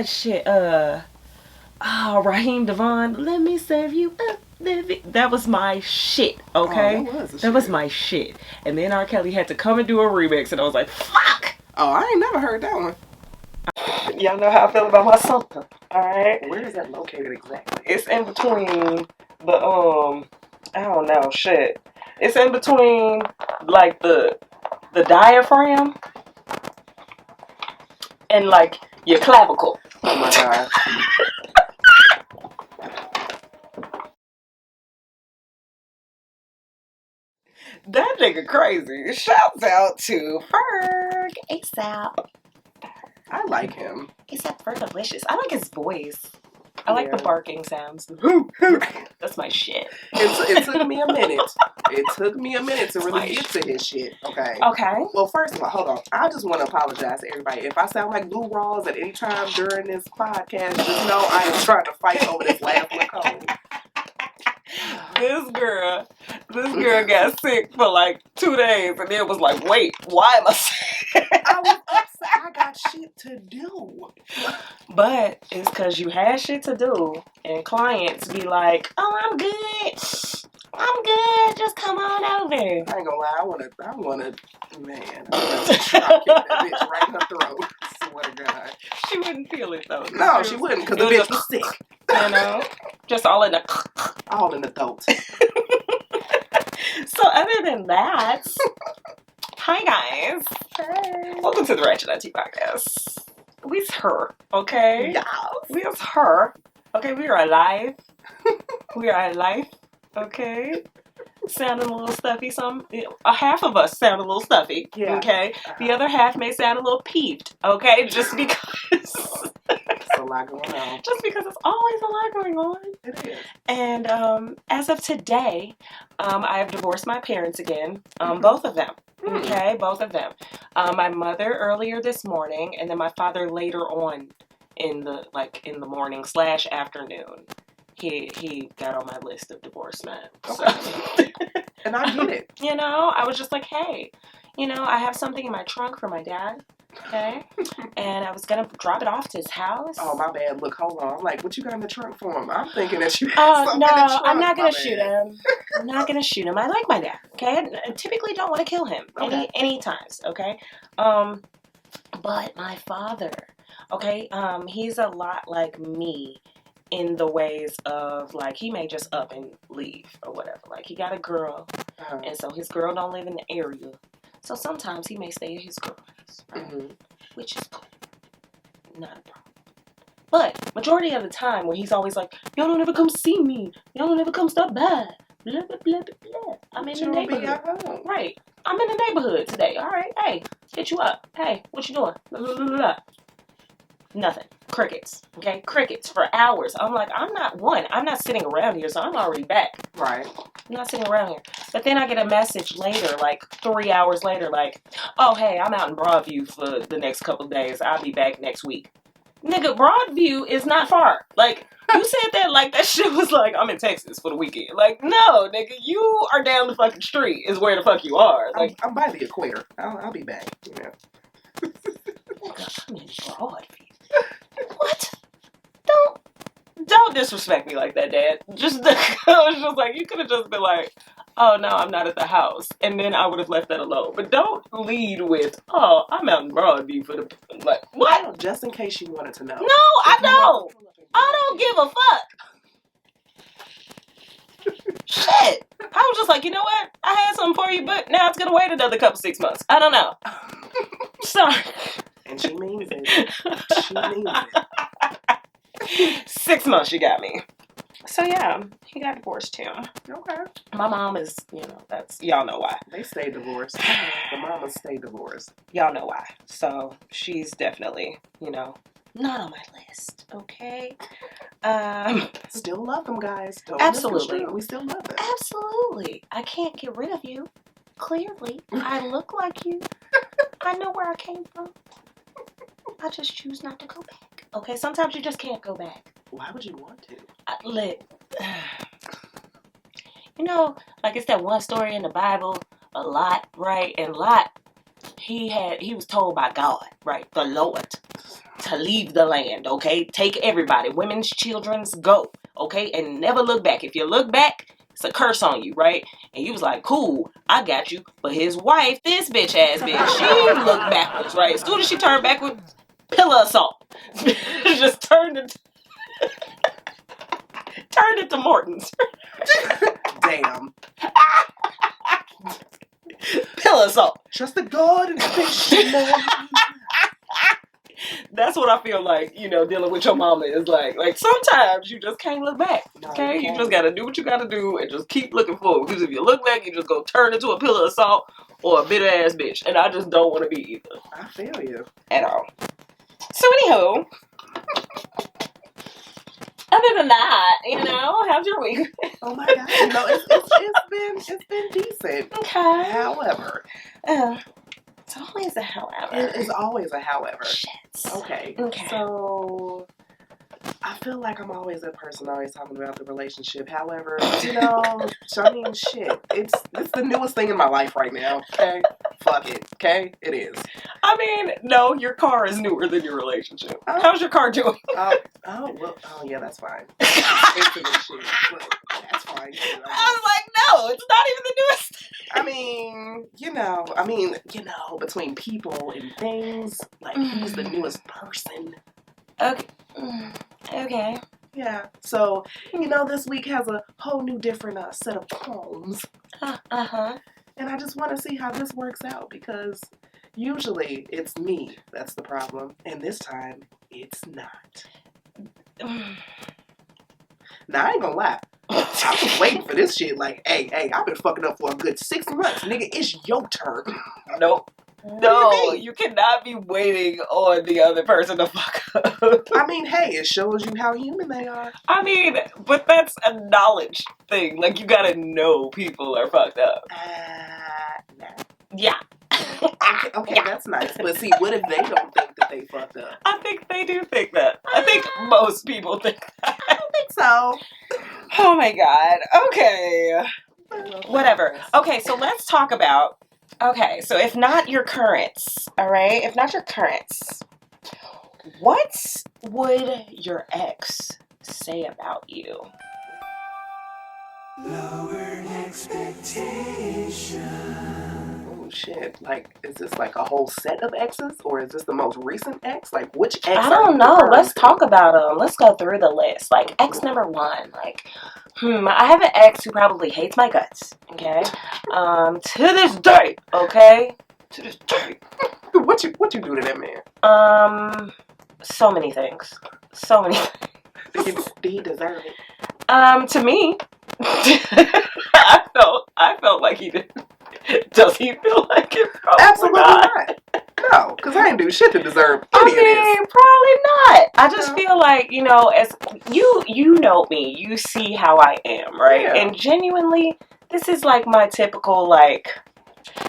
that shit? Raheem Devon, let me serve you up. That was my shit, okay? That was my shit. And then R. Kelly had to come and do a remix, and I was like, fuck! Oh, I ain't never heard that one. Y'all know how I feel about my song, alright? Where is that located exactly? It's in between the, I don't know, shit. It's in between, like, the diaphragm and, like, your clavicle. Oh my god. That nigga crazy. Shouts out to Ferg ASAP. I like him. ASAP Ferg delicious. I like his voice. I like the barking sounds. That's my shit. It took me a minute. It took me a minute to really get to his shit. Okay. Okay. Well, first of all, hold on. I just want to apologize to everybody. If I sound like Lou Rawls at any time during this podcast, just know I am trying to fight over this last Nicole. This girl got sick for like 2 days, and then was like, wait, why am I sick? I was upset. I got shit to do. But it's because you had shit to do, and clients be like, oh, I'm good. Just come on over. I ain't gonna lie. I wanna, man, I wanna drop that bitch right in her throat. I swear to God. She wouldn't feel it though. No, she wouldn't, because the bitch was sick. You know, just all in the throat. So other than that, hi guys. Hey. Welcome to the Ratchet podcast. We's her, okay? Yes. We's her. Okay, we are alive. We are alive. Okay. Sounding a little stuffy. Half of us sound a little stuffy. Yeah. Okay. The other half may sound a little peeved. Okay, just because. It's a lot going on. Just because it's always a lot going on. It is. And as of today, I have divorced my parents again. Both of them. Okay, both of them. My mother earlier this morning, and then my father later on in the morning / afternoon. He got on my list of divorcement. Okay. So. And I get it. You know, I was just like, hey, you know, I have something in my trunk for my dad. Okay. And I was going to drop it off to his house. Oh, my bad. Look, hold on. I'm like, what you got in the trunk for him? I'm thinking that you Oh, no, I'm not going to shoot him. I'm not going to shoot him. I like my dad. Okay. I typically don't want to kill him any times. Okay. But my father, okay, he's a lot like me. In the ways of, like, he may just up and leave or whatever. Like, he got a girl, and so his girl don't live in the area. So sometimes he may stay at his girl's, right? Which is cool. Not a problem. But majority of the time when he's always like, y'all don't ever come see me. Y'all don't ever come stop by. Blah, blah, blah, blah, blah. I'm in the neighborhood. Right. I'm in the neighborhood today. All right. Hey, hit you up. Hey, what you doing? Blah, blah, blah, blah. Nothing. Crickets. Okay? Crickets for hours. I'm like, I'm not sitting around here, so I'm already back. Right. I'm not sitting around here. But then I get a message later, like 3 hours later, like, oh, hey, I'm out in Broadview for the next couple of days. I'll be back next week. Nigga, Broadview is not far. Like, you said that like that shit was like, I'm in Texas for the weekend. Like, no, nigga, you are down the fucking street is where the fuck you are. Like, I'm by the equator. I'll be back. Yeah. I'm in Broadview. What? Don't disrespect me like that, Dad. I was just like, you could have just been like, oh, no, I'm not at the house. And then I would have left that alone. But don't lead with, oh, I'm out in Broadview for the, like, what? Just in case you wanted to know. No, I don't. I don't give a fuck. Shit. I was just like, you know what? I had something for you, but now it's going to wait another 6 months. I don't know. Sorry. And she means it. She means it. 6 months you got me. So yeah, he got divorced too. Okay. My mom is, y'all know why. They stay divorced. The mamas stay divorced. Y'all know why. So she's definitely, not on my list. Okay. Still love them, guys. Absolutely. We still love them. Absolutely. I can't get rid of you. Clearly. I look like you. I know where I came from. I just choose not to go back. Okay, sometimes you just can't go back. Why would you want to? Like it's that one story in the Bible, Lot, right? And Lot, he was told by God, right, the Lord, to to leave the land, okay? Take everybody, women's, children's, go, okay? And never look back. If you look back, it's a curse on you, right? And you was like, cool, I got you. But his wife, this bitch ass bitch, she looked backwards, right? As soon as she turned backwards, pillar assault. Just turned it to Morton's. Damn. Pillar assault. Trust the God and fisherman. That's what I feel like, you know, dealing with your mama is like. Like, sometimes you just can't look back, okay? You just gotta do what you gotta do and just keep looking forward. Because if you look back, you just go turn into a pillar of salt or a bitter ass bitch. And I just don't want to be either. I feel you. At all. So, anywho, other than that, you know, how's your week? Oh my God. You know, it's been decent. Okay. However. It's always a however. It is always a however. Shit. Okay. So, I feel like I'm always that person always talking about the relationship. However, you know, I mean, shit. It's the newest thing in my life right now. Okay? Fuck it. Okay? It is. I mean, no, your car is newer than your relationship. How's your car doing? Yeah, that's fine. It's shit, but that's fine. Too, I was like, no, it's not even the newest. I mean, between people and things, like, he's the newest person. Okay. Okay. Yeah. So, you know, this week has a whole new different set of poems. Uh-huh. And I just want to see how this works out, because usually it's me that's the problem. And this time, it's not. Now, I ain't gonna lie. I was waiting for this shit. Like, hey, I've been fucking up for a good 6 months. Nigga, it's your turn. Nope. No, you cannot be waiting on the other person to fuck up. I mean, hey, it shows you how human they are. I mean, but that's a knowledge thing. Like, you gotta know people are fucked up. Nah. Yeah. Okay, yeah. That's nice. But see, what if they don't think that they fucked up? I think they do think that. I think most people think that. I don't think so. Oh my God. Okay. Whatever. Okay, so let's talk about... Okay, so if not your currents, all right? If not your currents, what would your ex say about you? Lowered expectation. Oh shit! Like, is this like a whole set of exes, or is this the most recent ex? Like, which ex? I don't know. Let's talk about them. Let's go through the list. Like, ex number one. Like, I have an ex who probably hates my guts. Okay. To this day. Okay. To this day. What you do to that man? So many things. So many things. Did he deserve it? To me, I felt like he did. Does he feel like it? Probably Absolutely not. No, because I didn't do shit to deserve any of this. Probably not. I just feel like, you know, as you know me, you see how I am, right? Yeah. And genuinely, this is like my typical, like,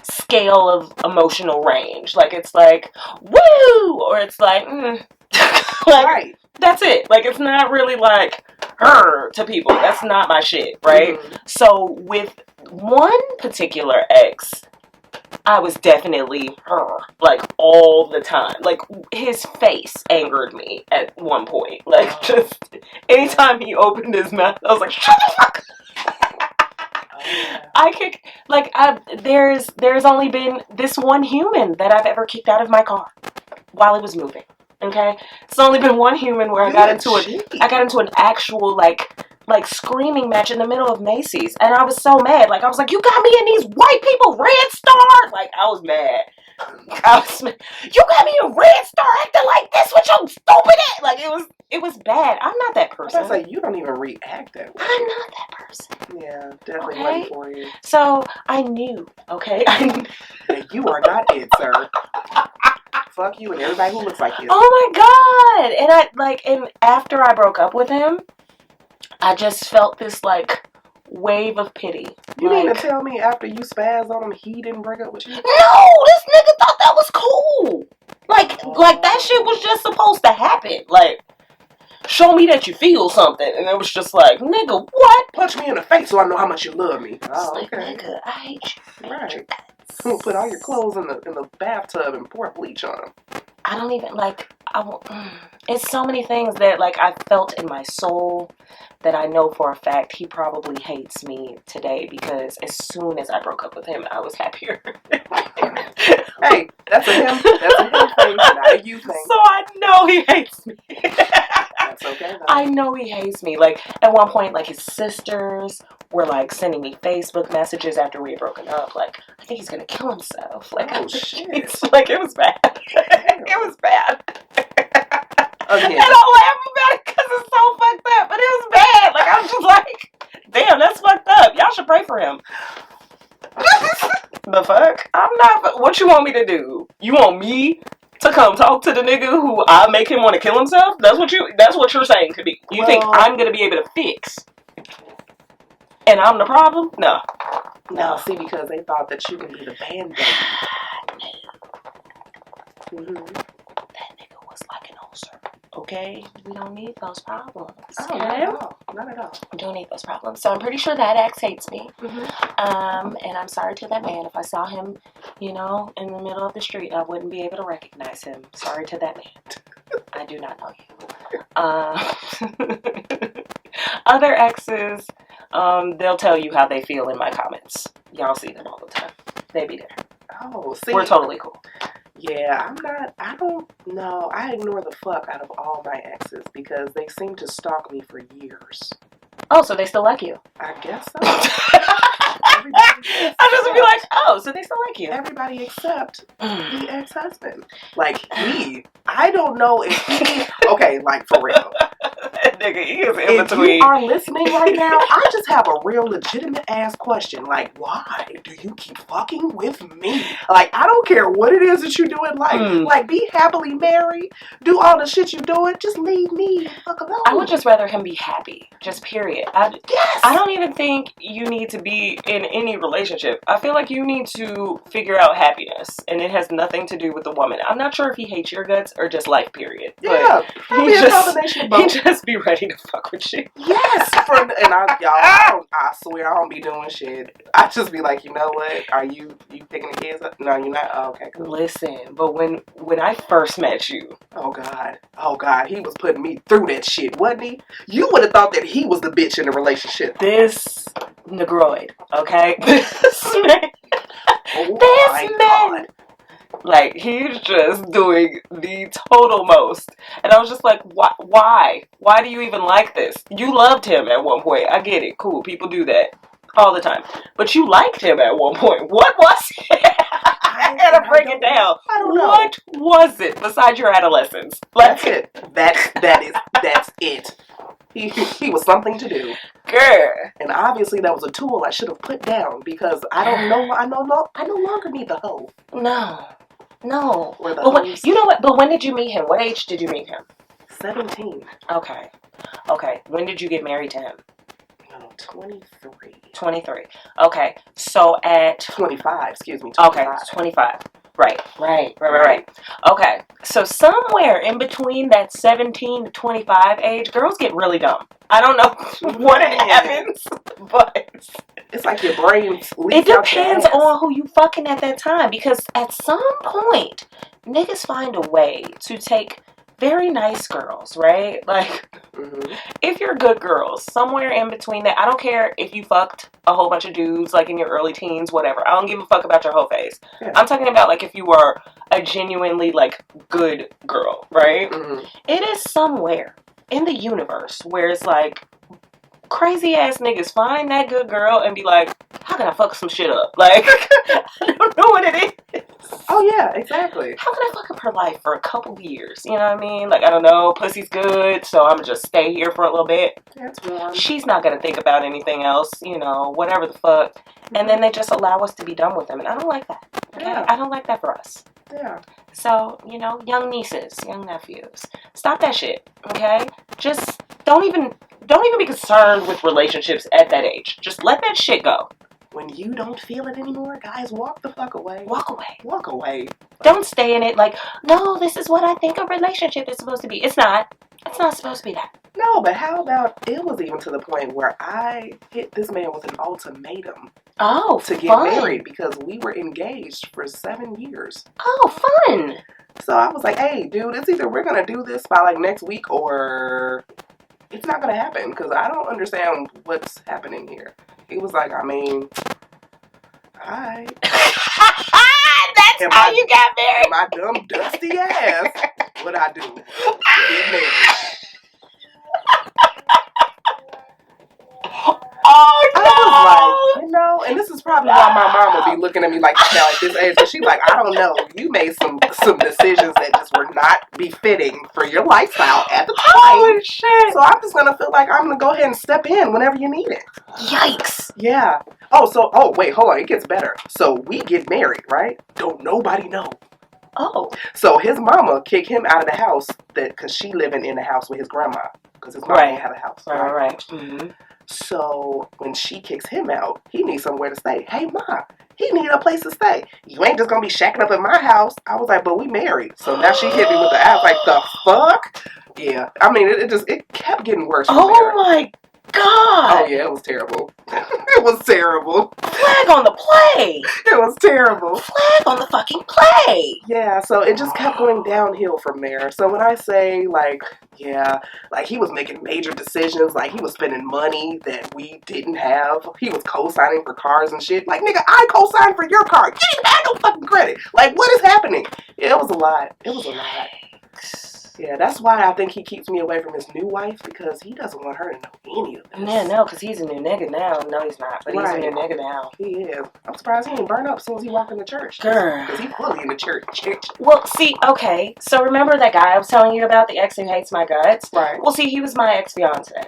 scale of emotional range. Like, it's like, woo! Or it's like, like, right. That's it. Like, it's not really like her to people. That's not my shit, right? Mm-hmm. So with one particular ex, I was definitely her, like, all the time. Like, his face angered me at one point. Like, just anytime he opened his mouth, I was like, shut the fuck up. There's only been this one human that I've ever kicked out of my car while it was moving. Okay, it's only been one human where I got into an actual like screaming match in the middle of Macy's, and I was so mad. Like, I was like, you got me in these white people Red Star. Like, I was mad. You got me a Red Star acting like this with your stupid ass. Like, it was bad. I'm not that person. I was like, you don't even react that way. I'm not that person. Yeah, definitely ready for you. So I knew. Okay, you are not it, sir. Fuck you and everybody who looks like you. Oh my God! And after I broke up with him, I just felt this, like, wave of pity. You mean to tell me after you spazzed on him, he didn't break up with you? No! This nigga thought that was cool! Like that shit was just supposed to happen. Like, show me that you feel something. And it was just like, nigga, what? Punch me in the face so I know how much you love me. Oh, okay. Nigga, I hate you. Right. Put all your clothes in the bathtub and pour bleach on them. I don't even, like, it's so many things that, like, I felt in my soul that I know for a fact he probably hates me today, because as soon as I broke up with him, I was happier. Hey, that's a him thing, not a you thing. So I know he hates me. That's okay, though. I know he hates me. Like, at one point, like, his sisters were, like, sending me Facebook messages after we had broken up. Like, I think he's gonna kill himself. Like, oh, shit. Like, it was bad. It was bad. Again. And I laugh about it because it's so fucked up. But it was bad. Like, I'm just like, damn, that's fucked up. Y'all should pray for him. The fuck? I'm not. What you want me to do? You want me to come talk to the nigga who I make him want to kill himself? That's what you're saying to me. You think I'm gonna be able to fix, and I'm the problem? No. See, because they thought that you can be the band-aid. That nigga was like an ulcer. Okay, we don't need those problems. Oh, not at all. Not at all. We don't need those problems. So I'm pretty sure that ex hates me. Mm-hmm. And I'm sorry to that man. If I saw him, you know, in the middle of the street, I wouldn't be able to recognize him. Sorry to that man. I do not know you. Other exes, they'll tell you how they feel in my comments. Y'all see them all the time. They be there. Oh, see. We're totally cool. Yeah, I don't know. I ignore the fuck out of all my exes because they seem to stalk me for years. Oh, so they still like you? I guess so. I just be like, oh, so they still like you? Everybody except the ex-husband. Like, I don't know if he, okay, like, for real. Nigga, he is in if between. You are listening right now, I just have a real legitimate ass question. Like, why do you keep fucking with me? Like, I don't care what it is that you do in life. Like, be happily married. Do all the shit you doing. Just leave me the fuck alone. I would just rather him be happy. Just period. Yes. I don't even think you need to be in any relationship. I feel like you need to figure out happiness. And it has nothing to do with the woman. I'm not sure if he hates your guts or just life, period. Yeah. Probably a combination of both. He just be ready to fuck with you. Yes. I swear I don't be doing shit. I just be like, you know what? Are you picking the kids up? No, you're not? Oh, okay, cool. Listen, but when I first met you. Oh, God. He was putting me through that shit, wasn't he? You would have thought that he was the bitch in the relationship. This negroid, okay? This man. Oh, my God. Like, he's just doing the total most. And I was just like, why? Why do you even like this? You loved him at one point. I get it. Cool. People do that all the time. But you liked him at one point. What was it? I gotta break it down. I don't know. What was it besides your adolescence? That's it. That's it. He was something to do. Girl. And obviously that was a tool I should have put down because I no longer need the hoe. No. But you know what? But when did you meet him? What age did you meet him? 17. Okay. When did you get married to him? 23. 23. Okay. So at 25. Excuse me. 25. Okay. 25. Right. Okay. So somewhere in between that 17 to 25 age, girls get really dumb. I don't know what it happens, but it's like your brain. It depends on who you fucking at that time, because at some point, niggas find a way to take very nice girls, right? Like, if you're good girls, somewhere in between that, I don't care if you fucked a whole bunch of dudes, like in your early teens, whatever. I don't give a fuck about your whole face. Yeah. I'm talking about, like, if you were a genuinely, like, good girl, right? It is somewhere in the universe where it's like, crazy ass niggas find that good girl and be like, how can I fuck some shit up? Like, I don't know what it is. Oh, yeah, exactly. How can I fuck up her life for a couple of years? You know what I mean? Like, I don't know, pussy's good, so I'm gonna just stay here for a little bit. That's warm. She's not gonna think about anything else, you know, whatever the fuck. And then they just allow us to be done with them. And I don't like that. Okay? Yeah. I don't like that for us. Yeah. So, you know, young nieces, young nephews, stop that shit, okay? Just don't even be concerned with relationships at that age. Just let that shit go. When you don't feel it anymore, guys, walk the fuck away. Walk away. Walk away. Don't stay in it like, no, this is what I think a relationship is supposed to be. It's not. It's not supposed to be that. No, but how about it was even to the point where I hit this man with an ultimatum. Oh, to get fun. married because we were engaged for 7 years. Oh, fun. So I was like, hey, dude, it's either we're going to do this by like next week or it's not going to happen because I don't understand what's happening here. He was like, I mean, alright. That's how you got married? My dumb, dusty ass. What'd I do? Get married. Oh, no! I was like, you know, and this is probably why my mom would be looking at me like that now at this age. Because she's like, I don't know. You made some decisions that just were not befitting for your lifestyle at the time. Holy shit. So I'm just going to feel like I'm going to go ahead and step in whenever you need it. Yikes. Yeah. Wait, hold on. It gets better. So we get married, right? Don't nobody know. Oh. So his mama kicked him out of the house because she living in the house with his grandma. Because his mama ain't had a house. Right. Mm-hmm. So when she kicks him out, he needs somewhere to stay. Hey, Ma, he need a place to stay. You ain't just going to be shacking up in my house. I was like, but we married. So now she hit me with the ass like, the fuck? Yeah. I mean, it kept getting worse from there. Oh, my God. Oh, yeah, it was terrible. It was terrible. Flag on the play. It was terrible. Flag on the fucking play. Yeah, so it just kept going downhill from there. So when I say, like, yeah, like he was making major decisions, like he was spending money that we didn't have. He was co-signing for cars and shit. Like, nigga, I co-signed for your car. You didn't have no fucking credit. Like, what is happening? Yeah, it was a lot. It was a lot. Yeah, that's why I think he keeps me away from his new wife, because he doesn't want her to know any of this. Yeah, no, because he's a new nigga now. No, he's not, but Right. he's a new nigga now. He is. I'm surprised he didn't burn up as soon as he walked in the church. Girl. Because he's fully in the church. Well, see, okay, so remember that guy I was telling you about, the ex who hates my guts? Right. Well, see, he was my ex-fiance.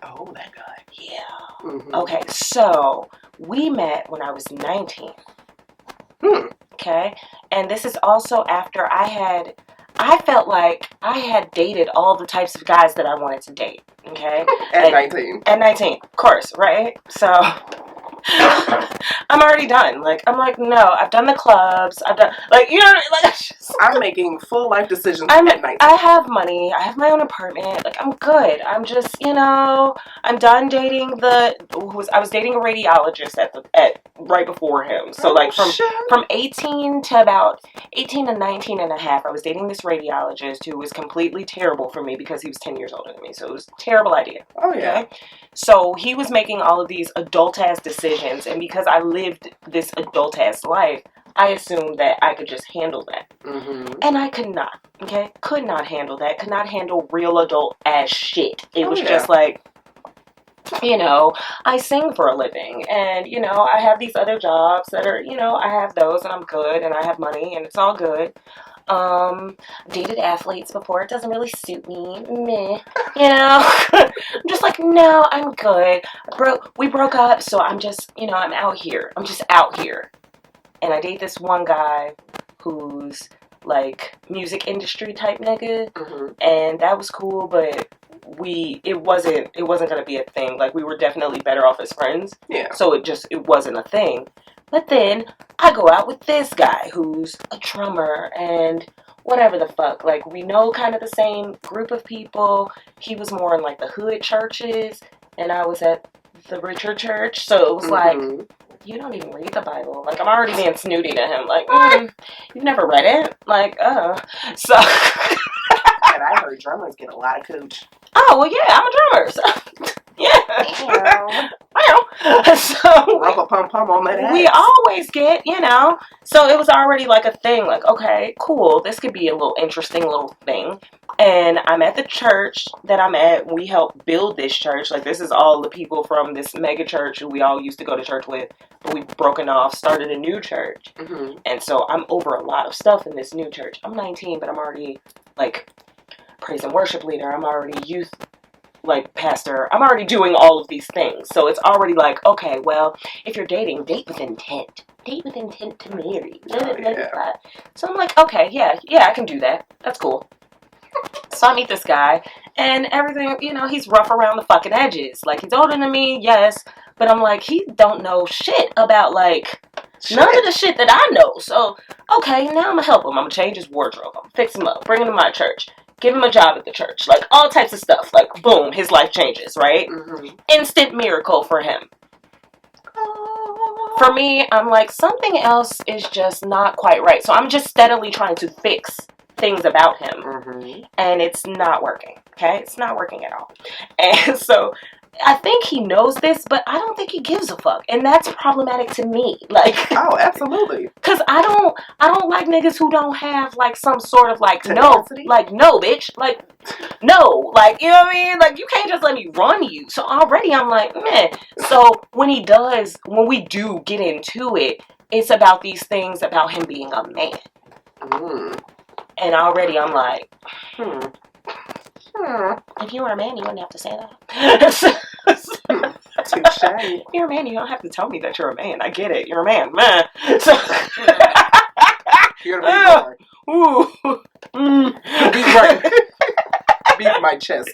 Oh, that guy. Yeah. Mm-hmm. Okay, so we met when I was 19. Okay? And this is also after I felt like I had dated all the types of guys that I wanted to date. Okay? At 19. At 19, of course, right? So I'm already done. Like, I'm like, no, I've done the clubs. I've done, like, you know, like, I'm making full life decisions at 19. I have money. I have my own apartment. Like, I'm good. I'm just, you know, I'm done dating I was dating a radiologist right before him. So, like, from 18 to about 18 to 19 and a half, I was dating this radiologist who was completely terrible for me because he was 10 years older than me. So it was a terrible idea. Oh, yeah. Okay? So he was making all of these adult-ass decisions, and because I lived this adult-ass life, I assumed that I could just handle that. Mm-hmm. And I could not, okay? Could not handle that. Could not handle real adult-ass shit. It was just like, you know, I sing for a living, and, you know, I have these other jobs that are, you know, I have those, and I'm good, and I have money, and it's all good. Dated athletes before. It doesn't really suit me. Meh. You know? I'm just like, no, I'm good. We broke up, so I'm just, you know, I'm out here. I'm just out here. And I date this one guy who's, like, music industry type nigga. Mm-hmm. And that was cool, but it wasn't gonna be a thing. Like, we were definitely better off as friends. Yeah. So it wasn't a thing. But then I go out with this guy who's a drummer and whatever the fuck. Like, we know kind of the same group of people. He was more in, like, the hood churches, and I was at the richer church. So it was like, you don't even read the Bible. Like, I'm already being snooty to him. Like, you've never read it? Like, So. And I heard drummers get a lot of cooch. Oh, well, yeah, I'm a drummer. So. Yeah. Well, so rubber pum on that ass. We always get, you know. So it was already like a thing. Like, okay, cool. This could be a little interesting little thing. And I'm at the church that I'm at. We helped build this church. Like, this is all the people from this mega church who we all used to go to church with. But we've broken off, started a new church. Mm-hmm. And so I'm over a lot of stuff in this new church. I'm 19, but I'm already, like, praise and worship leader. I'm already youth, like, pastor. I'm already doing all of these things. So it's already like, okay, well, if you're dating, date with intent. Date with intent to marry. Yeah. So I'm like, okay, yeah, I can do that. That's cool. So I meet this guy, and everything, you know, he's rough around the fucking edges. Like, he's older than me, yes, but I'm like, he don't know shit about, like, none of the shit that I know. So, okay, now I'm gonna help him. I'm gonna change his wardrobe. I'm gonna fix him up, bring him to my church. give him a job at the church. Like, all types of stuff. Like, boom, his life changes, right? Mm-hmm. Instant miracle for him. For me, I'm like, something else is just not quite right. So I'm just steadily trying to fix things about him. Mm-hmm. And it's not working. Okay? It's not working at all. And so I think he knows this, but I don't think he gives a fuck. And that's problematic to me. Like, oh, absolutely. Cause I don't like niggas who don't have like some sort of like tenacity? no, bitch. Like, no. Like, you know what I mean? Like, you can't just let me run you. So already I'm like, man. So when we do get into it, it's about these things about him being a man. Mm. And already I'm like, if you were a man, you wouldn't have to say that. Touché. You're a man. You don't have to tell me that you're a man. I get it. You're a man. So, you're the big boy. Beat right. Beat my chest.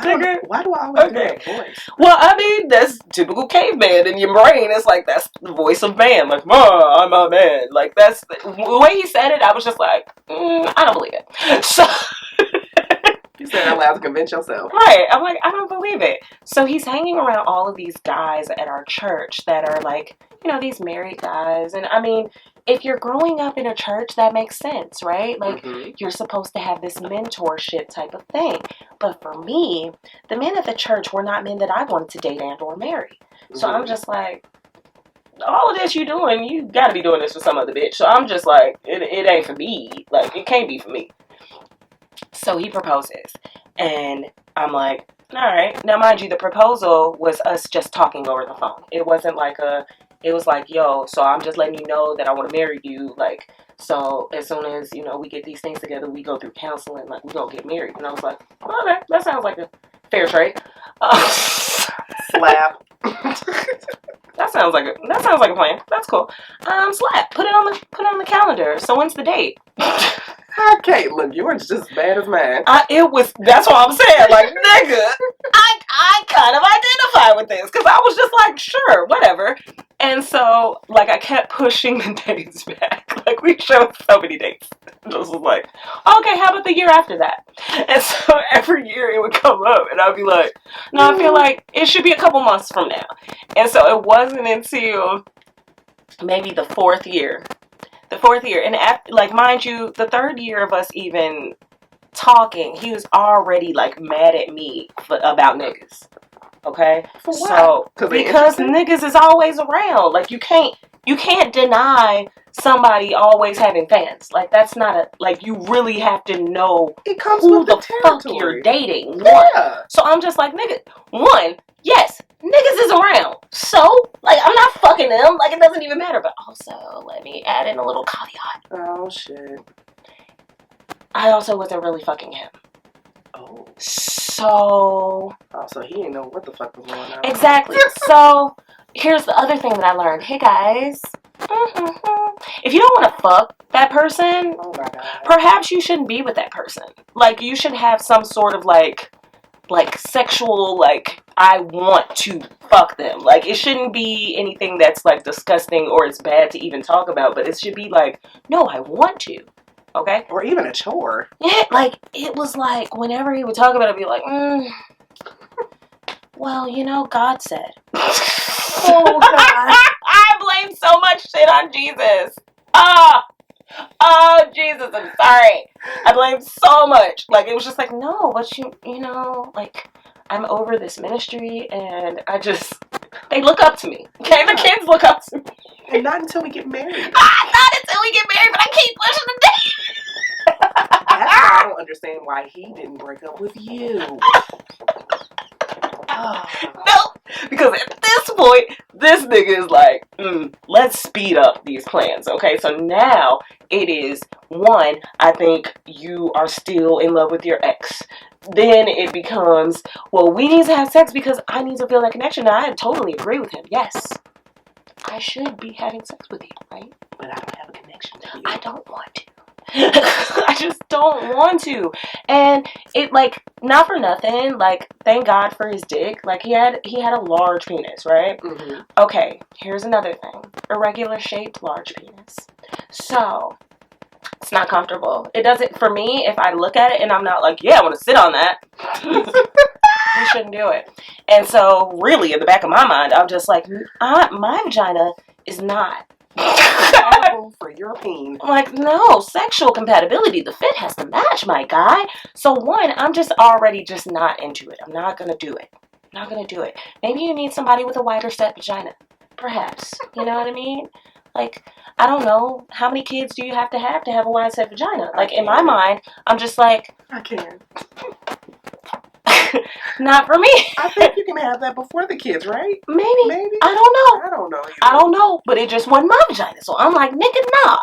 Why do I always do that voice? Well, I mean, that's typical caveman in your brain. It's like, that's the voice of man. Like, I'm a man. Like, that's the way he said it. I was just like, I don't believe it. So. You said it allowed to convince yourself. Right. I'm like, I don't believe it. So he's hanging around all of these guys at our church that are like, you know, these married guys. And I mean, if you're growing up in a church, that makes sense, right? Like, you're supposed to have this mentorship type of thing. But for me, the men at the church were not men that I wanted to date and or marry. So I'm just like, all of this you doing, you got to be doing this for some other bitch. So I'm just like, it ain't for me. Like, it can't be for me. So he proposes, and I'm like, all right. Now, mind you, the proposal was us just talking over the phone. It wasn't like it was like, yo, so I'm just letting you know that I want to marry you. Like, so as soon as, you know, we get these things together, we go through counseling, like, we gonna get married. And I was like, okay, that sounds like a fair trade. Slap. That sounds like a plan. That's cool. Slap. Put it on the calendar. So when's the date? Okay, look, yours just as bad as mine. That's what I'm saying. Like, nigga, I kind of identify with this because I was just like, sure, whatever. And so, like, I kept pushing the dates back. Like, we showed so many dates. Just was like, okay, how about the year after that? And so every year it would come up, and I'd be like, no, I feel like it should be a couple months from now. And so it wasn't until maybe the fourth year. And after, like, mind you, the third year of us even talking, he was already like mad at me about niggas. Okay? For what? So because niggas is always around. Like, you can't deny somebody always having fans. Like, that's not like, you really have to know it comes who with the fuck you're dating. Yeah. So I'm just like, nigga, yes, niggas is around. So, like, I'm not fucking them. Like, it doesn't even matter. But also, let me add in a little caveat. Oh, shit. I also wasn't really fucking him. Oh. So he didn't know what the fuck was going on. Exactly. So, here's the other thing that I learned. Hey, guys. If you don't want to fuck that person, oh my God, perhaps you shouldn't be with that person. Like, you should have some sort of, like sexual, like, I want to fuck them. Like, it shouldn't be anything that's, like, disgusting or it's bad to even talk about, but it should be like, no, I want to. Okay? Or even a chore. Yeah, like, it was like, whenever he would talk about it, I'd be like, well, you know, God said. Oh, God. I blame so much shit on Jesus. Oh, Jesus, I'm sorry. I blame so much. Like, it was just like, no, but you know, like, I'm over this ministry, and they look up to me. Okay, the kids look up to me. And not until we get married. Not until we get married, but I keep pushing the date. That's why I don't understand why he didn't break up with you. No, because at this point, this nigga is like, let's speed up these plans, okay? So now it is, one, I think you are still in love with your ex. Then it becomes, well, we need to have sex because I need to feel that connection. Now, I totally agree with him. Yes, I should be having sex with you, right? But I don't have a connection to you. I don't want to. I just don't want to. And it, like, not for nothing, like, thank God for his dick. Like, he had a large penis, right? Mm-hmm. Okay, here's another thing. Irregular shaped large penis. So, It's not comfortable. It doesn't, for me, if I look at it and I'm not like, yeah, I want to sit on that, you shouldn't do it. And so, really, in the back of my mind, I'm just like, my vagina is not for your opinion. I'm like, no, sexual compatibility. The fit has to match, my guy. So, one, I'm just already just not into it. I'm not going to do it. I'm not going to do it. Maybe you need somebody with a wider set vagina. Perhaps. You know what I mean? Like, I don't know. How many kids do you have to have a wide set vagina? Like, in my mind, I'm just like, I can. not for me. I think you can have that before the kids, right? Maybe. Maybe. I don't know. I don't know. I don't know, but it just wasn't my vagina. So I'm like, nigga, nah,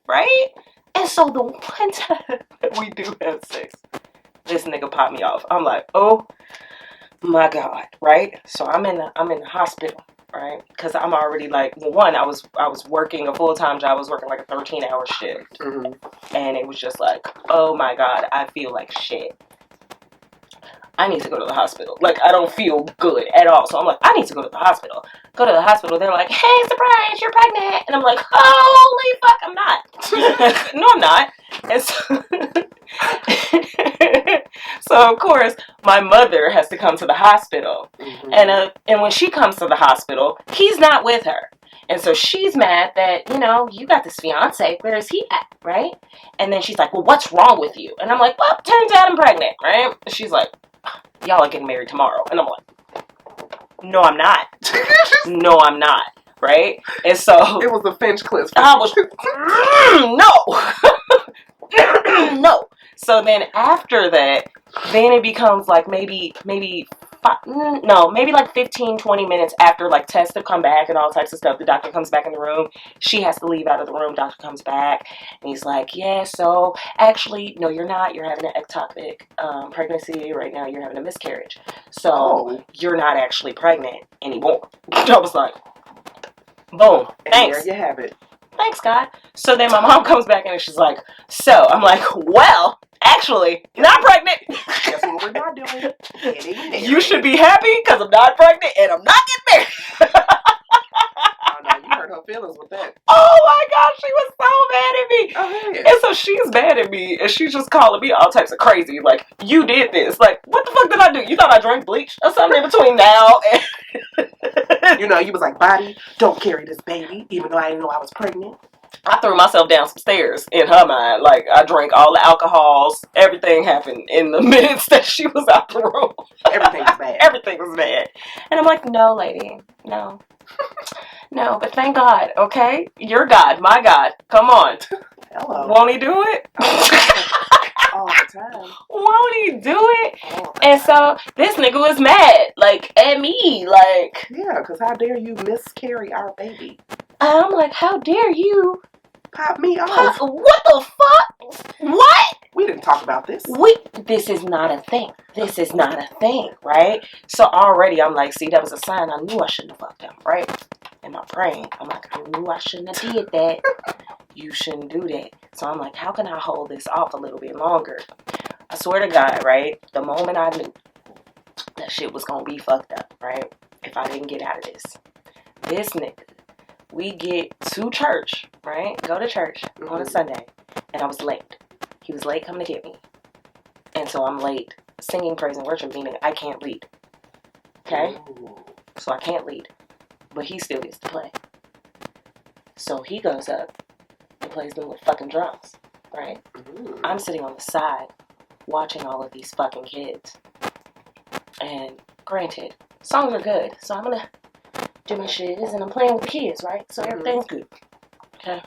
right? And so the one time that we do have sex, this nigga popped me off. I'm like, oh my God, right? So I'm in the hospital, right? Because I'm already like, well, one, I was working a full-time job. I was working like a 13-hour shift. Mm-hmm. And it was just like, oh my God, I feel like shit. I need to go to the hospital. Like, I don't feel good at all. So I'm like, I need to go to the hospital. Go to the hospital. They're like, hey, surprise, you're pregnant. And I'm like, holy fuck, I'm not. No, I'm not. And so of course, my mother has to come to the hospital. Mm-hmm. And when she comes to the hospital, he's not with her. And so she's mad that, you got this fiance. Where is he at, right? And then she's like, well, what's wrong with you? And I'm like, well, turns out I'm pregnant, right? And she's like, y'all are getting married tomorrow. And I'm like, no, I'm not. No, I'm not. Right? And so it was a Finch clip. I was no. No. So then after that, then it becomes like maybe like 15, 20 minutes after like tests have come back and all types of stuff. The doctor comes back in the room. She has to leave out of the room. Doctor comes back and he's like, yeah, so actually, no, you're not. You're having an ectopic pregnancy right now. You're having a miscarriage. So you're not actually pregnant anymore. I was like, boom. Thanks. And there you have it. Thanks, God. So then my mom comes back and she's like, so I'm like, well, actually, not pregnant. Guess what we're not doing? Getting married. You should be happy because I'm not pregnant and I'm not getting married. Oh no, you hurt her feelings with that. Oh my gosh, she was so mad at me. Oh, yeah. And so she's mad at me and she's just calling me all types of crazy. Like, you did this. Like, what the fuck did I do? You thought I drank bleach or something in between now and you was like, body, don't carry this baby, even though I didn't know I was pregnant. I threw myself down some stairs in her mind. Like, I drank all the alcohols. Everything happened in the minutes that she was out the room. Everything was bad. Everything was bad. And I'm like, no, lady. No. No, but thank God, okay? Your God, my God. Come on. Hello. Won't he do it? All the time. Won't he do it? And so this nigga was mad, like, at me, like. Yeah, because how dare you miscarry our baby? I'm like, how dare you pop me off? What the fuck? What? We didn't talk about this. This is not a thing. This is not a thing, right? So already I'm like, see, that was a sign. I knew I shouldn't have fucked him, right? Am I praying? I'm like, I knew I shouldn't have did that. You shouldn't do that. So I'm like, how can I hold this off a little bit longer? I swear to God, right? The moment I knew that shit was gonna be fucked up, right? If I didn't get out of this nigga, we get to church, right? Go to church on a Sunday, and I was late. He was late coming to get me. And so I'm late singing praise and worship, meaning I can't lead. Okay? Ooh. So I can't lead. But he still gets to play. So he goes up and plays them with fucking drums, right? Ooh. I'm sitting on the side watching all of these fucking kids. And granted, songs are good, so I'm gonna do my shiz and I'm playing with the kids, right? So everything's good. Okay?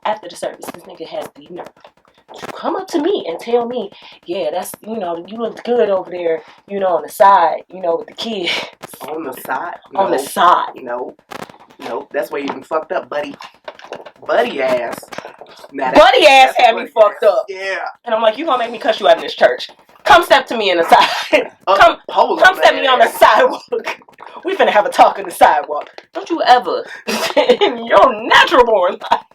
After the service, this nigga has the nerve to come up to me and tell me, yeah, that's, you look good over there, on the side, with the kids. On the side? On the side. Nope. That's where you been fucked up, buddy. Buddy ass. Buddy ass had me fucked up. Yeah. And I'm like, you gonna make me cuss you out in this church. Come step to me in the side. Come step me on the sidewalk. We finna have a talk in the sidewalk. Don't you ever, in your natural born life,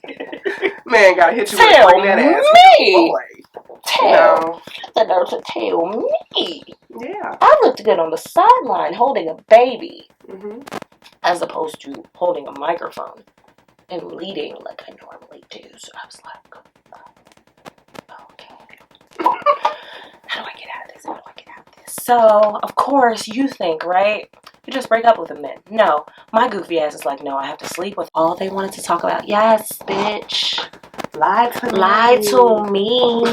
man, gotta hit you tell with that ass. Me. Tell the nerve to tell me. Yeah. I looked good on the sideline holding a baby, as opposed to holding a microphone. and leading like I normally do. So I was like, okay. How do I get out of this? How do I get out of this? So, of course, you think, right? You just break up with him then. No. My goofy ass is like, no, I have to sleep with all they wanted to talk about. Yes, bitch. Lie to me. Lie to me.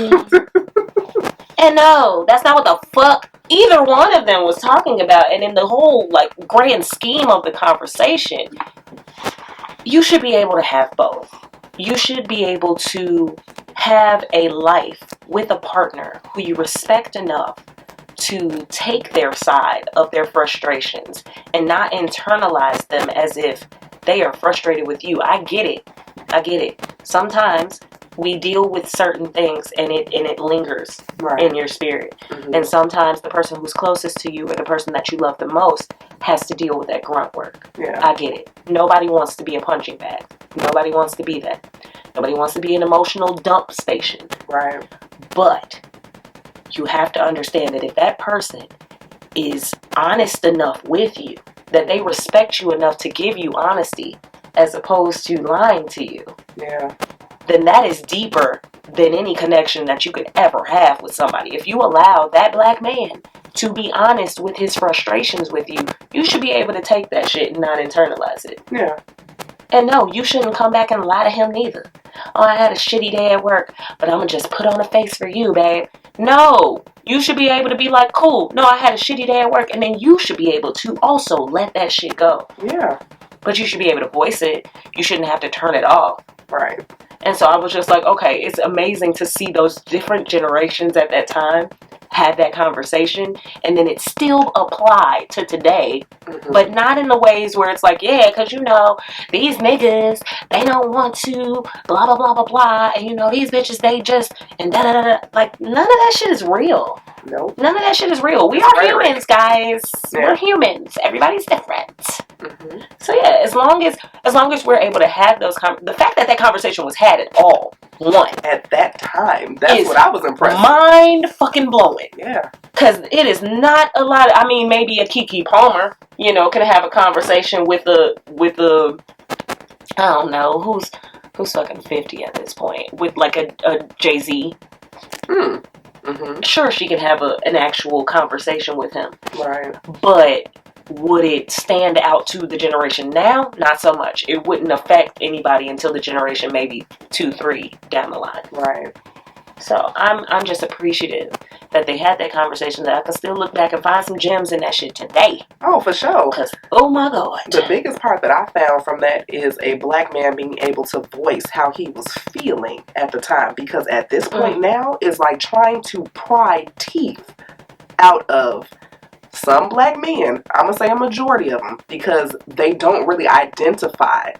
And no, that's not what the fuck either one of them was talking about. And in the whole, like, grand scheme of the conversation, you should be able to have both. You should be able to have a life with a partner who you respect enough to take their side of their frustrations and not internalize them as if they are frustrated with you. I get it. I get it. Sometimes we deal with certain things and it lingers in your spirit. Mm-hmm. And sometimes the person who's closest to you or the person that you love the most has to deal with that grunt work. Yeah. I get it. Nobody wants to be a punching bag. Nobody wants to be that. Nobody wants to be an emotional dump station. Right. But you have to understand that if that person is honest enough with you, that they respect you enough to give you honesty as opposed to lying to you, yeah, then that is deeper than any connection that you could ever have with somebody. If you allow that black man to be honest with his frustrations with you, you should be able to take that shit and not internalize it. Yeah. And no, you shouldn't come back and lie to him neither. Oh, I had a shitty day at work, but I'm going to just put on a face for you, babe. No, you should be able to be like, cool, no, I had a shitty day at work. And then you should be able to also let that shit go. Yeah. But you should be able to voice it. You shouldn't have to turn it off. Right. And so I was just like, okay, it's amazing to see those different generations at that time had that conversation, and then it still applied to today, but not in the ways where it's like, yeah, because, you know, these niggas, they don't want to, blah, blah, blah, blah, blah, and, you know, these bitches, they just, and da-da-da-da. Like, none of that shit is real. Nope. None of that shit is real. We are humans, guys. Yeah. We're humans. Everybody's different. Mm-hmm. So, yeah, as long as we're able to have those, the fact that conversation was had at all, one. At that time. That's what I was impressed with. Mind fucking blowing. Yeah. Because it is not a lot. I mean, maybe a Keke Palmer, you know, can have a conversation with a I don't know, who's fucking 50 at this point, with like a Jay-Z. Mm-hmm. Sure, she can have an actual conversation with him. Right. But would it stand out to the generation now? Not so much. It wouldn't affect anybody until the generation maybe 2, 3 down the line. Right. So I'm just appreciative that they had that conversation, that I can still look back and find some gems in that shit today. Oh, for sure. Because, oh my God. The biggest part that I found from that is a black man being able to voice how he was feeling at the time. Because at this point now, it's like trying to pry teeth out of some black men. I'm going to say a majority of them, because they don't really identify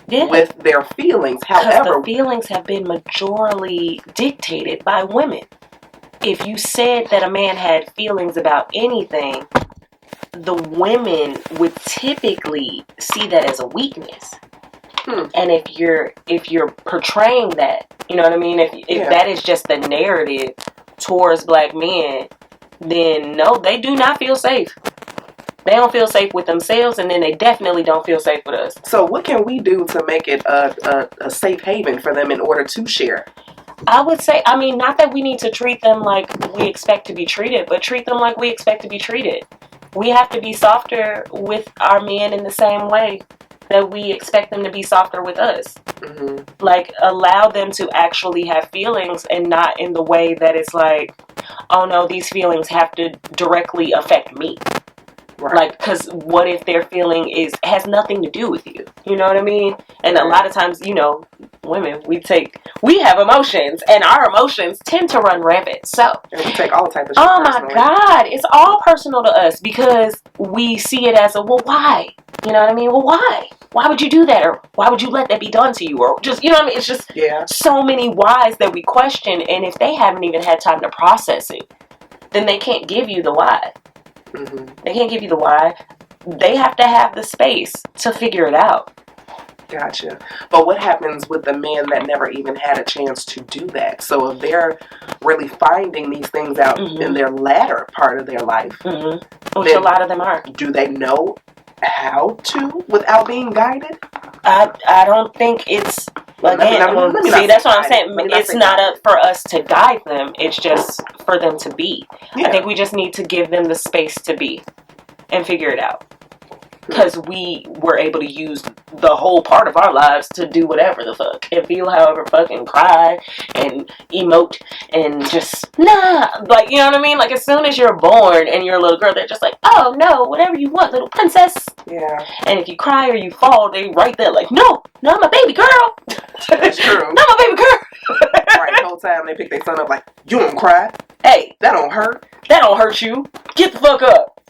with their feelings. However, the feelings have been majorly dictated by women. If you said that a man had feelings about anything, the women would typically see that as a weakness. And if you're portraying that, you know what I mean? If that is just the narrative towards black men, then no, they do not feel safe. They don't feel safe with themselves, and then they definitely don't feel safe with us. So what can we do to make it a safe haven for them in order to share? I would say, I mean, not that we need to treat them like we expect to be treated, but treat them like we expect to be treated. We have to be softer with our men in the same way that we expect them to be softer with us. Mm-hmm. Like, allow them to actually have feelings, and not in the way that it's like, oh no, these feelings have to directly affect me. Right. Like, because what if their feeling has nothing to do with you? You know what I mean? And a lot of times, you know, women, we have emotions, and our emotions tend to run rampant. So, and we take all types of shit oh my God, it's all personal to us, because we see it as well, why? You know what I mean? Well, why? Why would you do that? Or why would you let that be done to you? Or just, you know what I mean? It's just so many whys that we question, and if they haven't even had time to process it, then they can't give you the why. Mm-hmm. They can't give you the why. They have to have the space to figure it out. Gotcha. But what happens with the men that never even had a chance to do that? So if they're really finding these things out in their latter part of their life, which a lot of them are, do they know how to without being guided? I don't think it's, again, see, that's what I'm saying. It's not up for us to guide them. It's just for them to be. I think we just need to give them the space to be and figure it out. Because we were able to use the whole part of our lives to do whatever the fuck. And feel however fucking cry and emote and just, nah. Like, you know what I mean? Like, as soon as you're born and you're a little girl, they're just like, oh, no, whatever you want, little princess. Yeah. And if you cry or you fall, they right there like, no, I'm a baby girl. That's true. No, I'm a baby girl. Right, the whole time they pick their son up like, you don't cry. Hey. That don't hurt. That don't hurt you. Get the fuck up.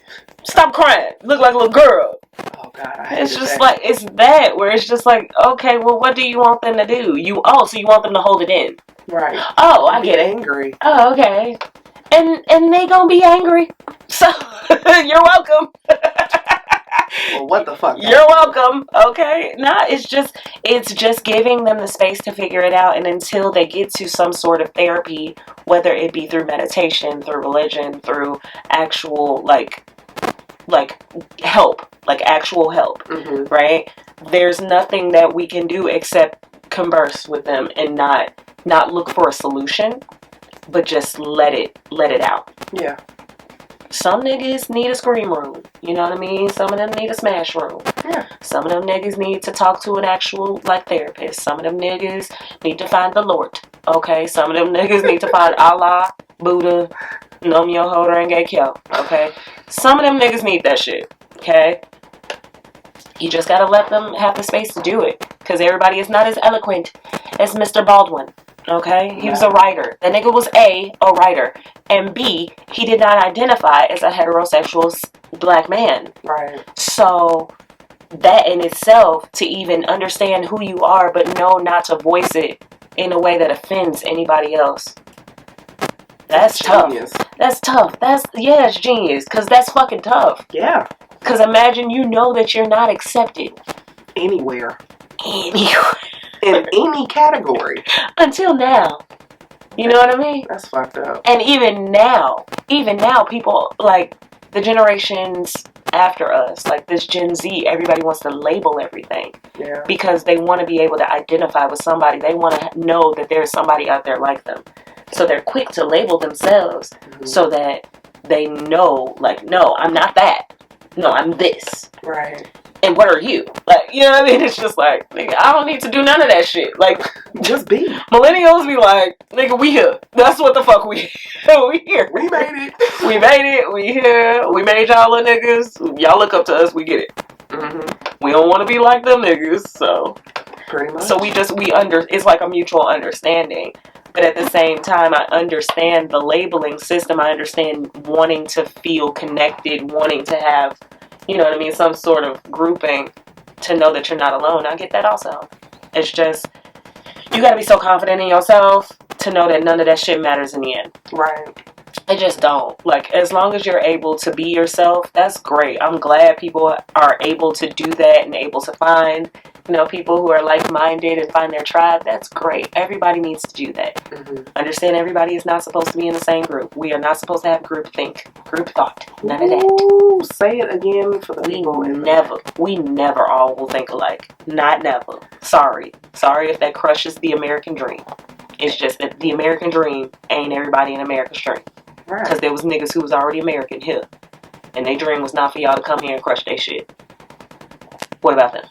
Stop crying. Look like a little girl. Oh God, it's just like, it's that where it's just like, okay, well, what do you want them to do? So you want them to hold it in, right? Oh, I get it. Angry. Oh, okay. And they gonna be angry. So you're welcome. Well, what the fuck? You're welcome. Okay. Nah, it's just giving them the space to figure it out, and until they get to some sort of therapy, whether it be through meditation, through religion, through actual like help, like actual help, right? There's nothing that we can do except converse with them and not look for a solution, but just let it out. Yeah. Some niggas need a scream room. You know what I mean? Some of them need a smash room. Yeah. Some of them niggas need to talk to an actual therapist. Some of them niggas need to find the Lord. Okay? Some of them niggas need to find Allah, Buddha, Nam Myoho Renge Kyo. Okay? Some of them niggas need that shit. Okay? You just gotta let them have the space to do it. Because everybody is not as eloquent as Mr. Baldwin. Okay? He was a writer. That nigga was A writer. And B, he did not identify as a heterosexual black man. Right. So, that in itself, to even understand who you are, but know not to voice it in a way that offends anybody else. That's tough. That's tough. It's genius. Because that's fucking tough. Yeah. Because imagine you know that you're not accepted. Anywhere. In any category. Until now. You know what I mean? That's fucked up. And even now, people, like, the generations after us, like this Gen Z, everybody wants to label everything. Yeah. Because they want to be able to identify with somebody. They want to know that there's somebody out there like them. So they're quick to label themselves so that they know, like, no, I'm not that. No, I'm this. Right. And what are you? Like, you know what I mean? It's just like, nigga, I don't need to do none of that shit. Like, just be. Millennials be like, nigga, we here. That's what the fuck we here. We made it. We made it. We here. We made y'all little niggas. Y'all look up to us. We get it. We don't want to be like them niggas. So, pretty much. So it's like a mutual understanding. But at the same time, I understand the labeling system. I understand wanting to feel connected, wanting to have, you know what I mean, some sort of grouping to know that you're not alone. I get that also. It's just, you got to be so confident in yourself to know that none of that shit matters in the end. Right. It just don't. Like, as long as you're able to be yourself, that's great. I'm glad people are able to do that and able to find, you know, people who are like-minded and find their tribe. That's great. Everybody needs to do that. Understand everybody is not supposed to be in the same group. We are not supposed to have group thought. None of that. Ooh, say it again for the people. We never all will think alike. Not never. Sorry if that crushes the American dream. It's just that the American dream ain't everybody in America's dream. Right. Because there was niggas who was already American here. And their dream was not for y'all to come here and crush their shit. What about them?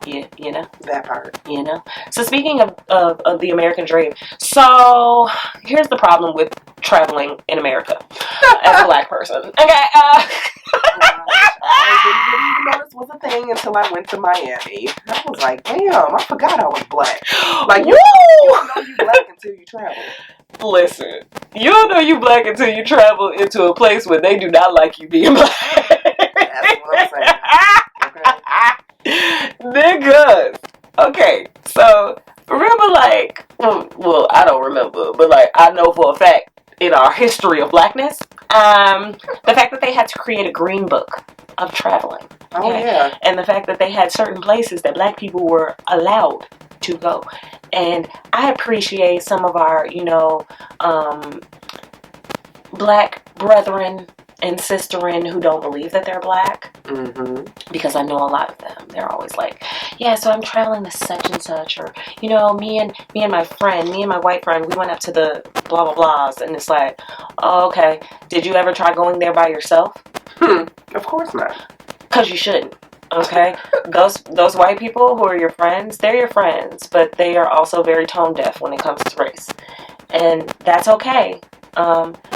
Yeah, you know? That part. You know? So speaking of the American dream, so here's the problem with traveling in America as a black person. Okay, I didn't even know this was a thing until I went to Miami. I was like, damn, I forgot I was black. Like, you don't know you black until you travel. Listen, you don't know you black until you travel into a place where they do not like you being black. That's what I'm saying. Okay. Niggas. Okay, so remember, like, well, I don't remember, but like, I know for a fact in our history of blackness, the fact that they had to create a green book of traveling. Oh, yeah. And the fact that they had certain places that black people were allowed to go. And I appreciate some of our, you know, black brethren and sisterin who don't believe that they're black, Mm-hmm. because I know a lot of them. They're always like, yeah, so I'm traveling to such and such, or, you know, me and my white friend, we went up to the blah blah blahs, and it's like, oh, okay, did you ever try going there by yourself? Of course not. Because you shouldn't. Okay, those white people who are your friends, they're your friends, but they are also very tone deaf when it comes to race, and that's okay.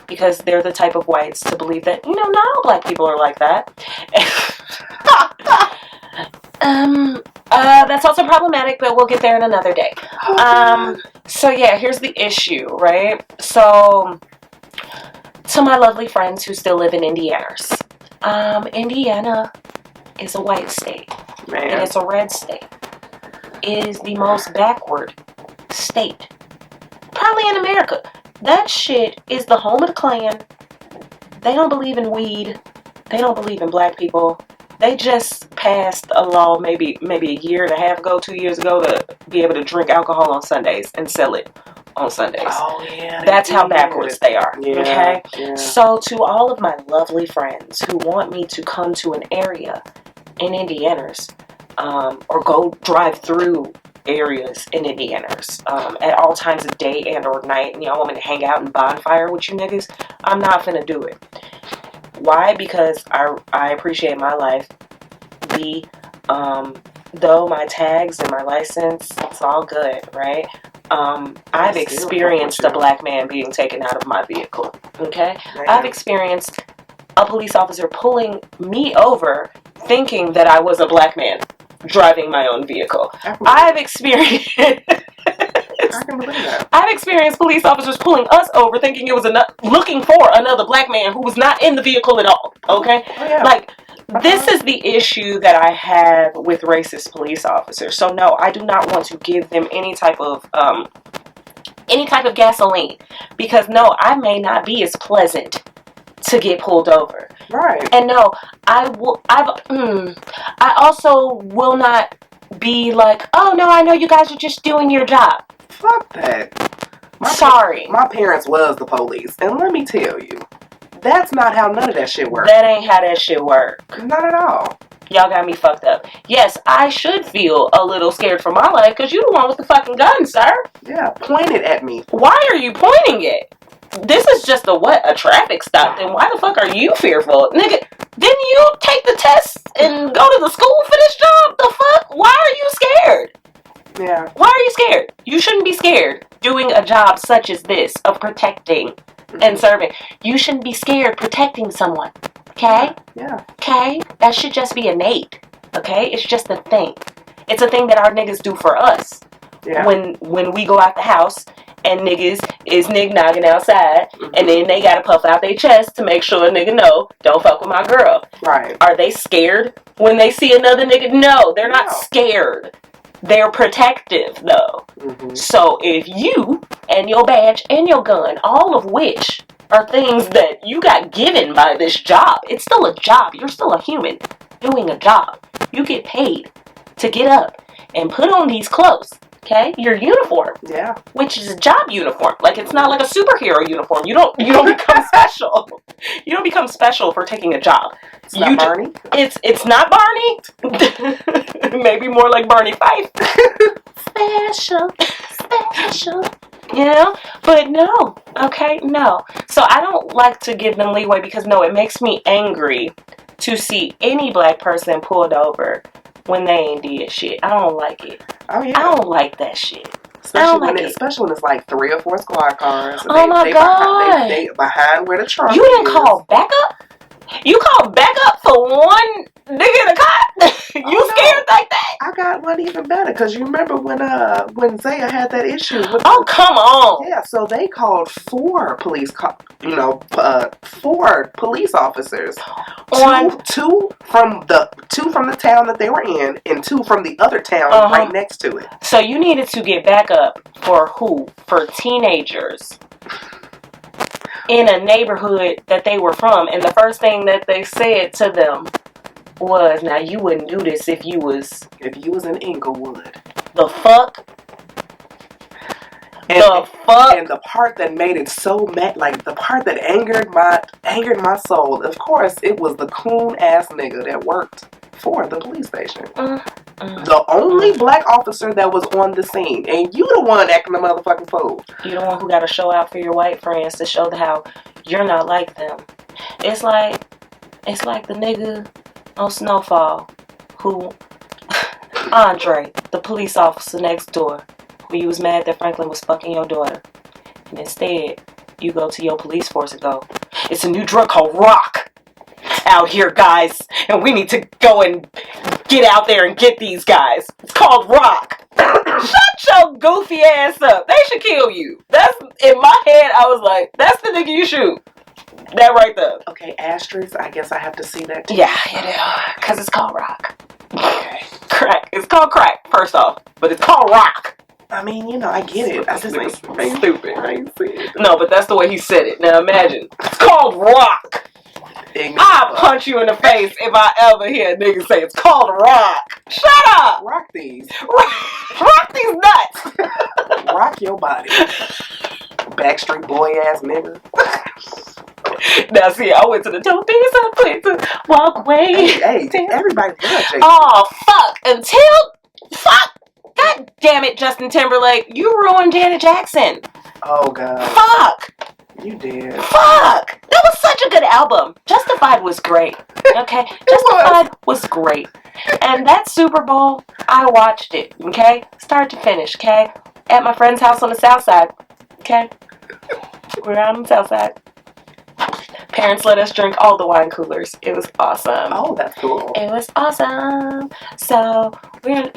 Because they're the type of whites to believe that, you know, not all black people are like that. That's also problematic, but we'll get there in another day. So yeah, here's the issue, right? So, to my lovely friends who still live in Indiana's, Indiana is a white state. Man. And it's a red state. It is the most backward state probably in America. That shit is the home of the Klan. They don't believe in weed. They don't believe in black people. They just passed a law maybe a year and a half ago, 2 years ago, to be able to drink alcohol on Sundays and sell it on Sundays. Oh, yeah. That's how backwards they are. Yeah, okay? Yeah. So to all of my lovely friends who want me to come to an area in Indiana's, or go drive through areas in Indiana's at all times of day and or night, and y'all want me to hang out and bonfire with you niggas, I'm not finna do it. Why? Because I appreciate my life. B, though my tags and my license, it's all good, right? I've experienced a black man being taken out of my vehicle, okay? I've experienced a police officer pulling me over thinking that I was a black man driving my own vehicle. I've experienced I've experienced police officers pulling us over thinking it was looking for another black man who was not in the vehicle at all, okay? Oh, yeah. Like, this is the issue that I have with racist police officers. So no, I do not want to give them any type of gasoline, because no, I may not be as pleasant to get pulled over. Right. And no, I also will not be like, oh no, I know you guys are just doing your job. Fuck that. Sorry. My parents was the police, and let me tell you, that's not how none of that shit works. That ain't how that shit work. Not at all. Y'all got me fucked up. Yes, I should feel a little scared for my life, because you the one with the fucking gun, sir. Yeah, point it at me. Why are you pointing it? This is just a traffic stop. Then why the fuck are you fearful? Nigga, didn't you take the test and go to the school for this job? The fuck? Why are you scared? Yeah. Why are you scared? You shouldn't be scared doing a job such as this of protecting and serving. You shouldn't be scared protecting someone. Okay? Yeah. Okay? That should just be innate. Okay? It's just a thing. It's a thing that our niggas do for us. Yeah. When we go out the house and niggas is nig-nogging outside, and then they gotta puff out their chest to make sure a nigga know, don't fuck with my girl. Right. Are they scared when they see another nigga? No, they're not scared. They're protective, though. So if you and your badge and your gun, all of which are things that you got given by this job, it's still a job. You're still a human doing a job. You get paid to get up and put on these clothes. Okay, your uniform, which is a job uniform. Like, it's not like a superhero uniform. You don't become special. You don't become special for taking a job. It's not Barney. It's not Barney. Maybe more like Barney Fife. Special. You know, but no. Okay, no. So I don't like to give them leeway, because no, it makes me angry to see any black person pulled over when they ain't did shit. I don't like it. Oh, yeah. I don't like that shit. Especially when it's like 3 or 4 squad cars. And oh my God. They behind where the trunk is. You didn't call backup? You called backup for one nigga in a cop? You scared like that? I got one even better, because you remember when Zaya had that issue with come on. Yeah, so they called 4 police 4 police officers. Two from the town that they were in, and 2 from the other town right next to it. So you needed to get backup for who? For teenagers in a neighborhood that they were from, and the first thing that they said to them was, now you wouldn't do this if you was in Inglewood. The fuck? And, the fuck? And the part that made it so mad, like the part that angered my soul, of course, it was the coon ass nigga that worked for the police station. The only black officer that was on the scene, and you the one acting the motherfucking fool. You the one who got to show out for your white friends to show how you're not like them. It's like the nigga on Snowfall who Andre, the police officer next door, who you was mad that Franklin was fucking your daughter, and instead you go to your police force and go, it's a new drug called rock out here, guys, and we need to go and get out there and get these guys. It's called rock. Shut your goofy ass up. They should kill you. That's in my head. I was like, that's the nigga you shoot. That right there. Okay, asterisk. I guess I have to see that too. Yeah, because it's called rock. Okay. Crack. It's called crack, first off, but it's called rock. I mean, you know, I get it. I just ain't stupid. I ain't see it. No, but that's the way he said it. Now imagine. It's called rock. I'll punch you in the face if I ever hear a nigga say it's called rock. Shut up. Rock these. Rock these nuts. Rock your body. Backstreet boy ass nigga. Now see, I went to the don't be so quick to walk away. Hey, everybody loves JP. Oh, fuck. God damn it, Justin Timberlake. You ruined Janet Jackson. Oh, God. Fuck. You did. Fuck. That was such a good album. Justified was great. Okay? Justified was great. And that Super Bowl, I watched it. Okay? Start to finish. Okay? At my friend's house on the south side. Okay? We're out on the south side. Parents let us drink all the wine coolers. It was awesome. Oh, that's cool. It was awesome. So we're,